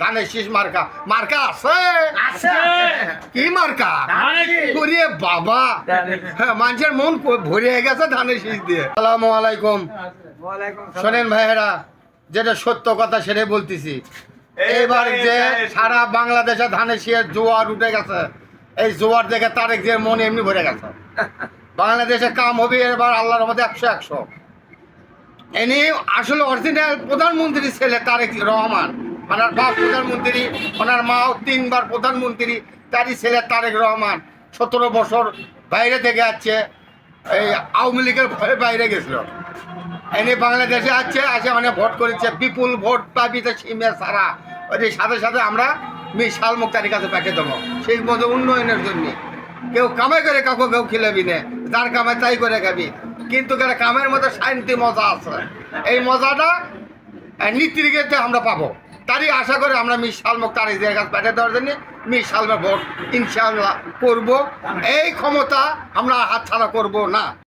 ধানের শীষ মার্কা মার্কা আছে কি মার্কা করিয়ে বাবা হ্যাঁ মানুষের মন ভরে গেছে ধানের শীষ দিয়ে। আসসালামু আলাইকুম। শোনেন ভাইয়েরা, যেটা সত্য কথা সেটাই বলতেছি। এবার যে সারা বাংলাদেশে ধানের শীষের জোয়ার উঠে গেছে, এই জোয়ার দেখে তারেক জিয়ার মন এমনি ভরে গেছে। বাংলাদেশে কাম হবে এবার আল্লাহর মধ্যে 100-100। এনি আসলে অরিজিনাল প্রধানমন্ত্রী ছেলে তারেক রহমান, ওনার বাপ প্রধানমন্ত্রী, ওনার মাও 3 বার প্রধানমন্ত্রী, তারই ছেলে তারেক রহমান 17 বছর বাইরে থেকে আসছে, এই আওয়ামী লীগের ভয়ে বাইরে গেছিল। এনে বাংলাদেশে আসছে, আসে মানে ভোট করেছে, বিপুল ভোট পাবি তো সীমে সারা ওই সাথে সাথে আমরা মিশাল মুক্তারির কাছে পাঠিয়ে দেবো সেই মতো উন্নয়নের জন্য। কেউ কামাই করে কাউকে কেউ খিলাবি না, যার কামাই তাই করে খাবি, কিন্তু কামের মধ্যে শান্তি মজা আছে। এই মজাটা নীতিরিকে আমরা পাবো, তারই আশা করে আমরা মিশাল মুক্তারির কাছে পাঠিয়ে দেওয়ার জন্য মিশাল ভোট ইনশাআল্লাহ করবো। এই ক্ষমতা আমরা হাতছাড়া করব না।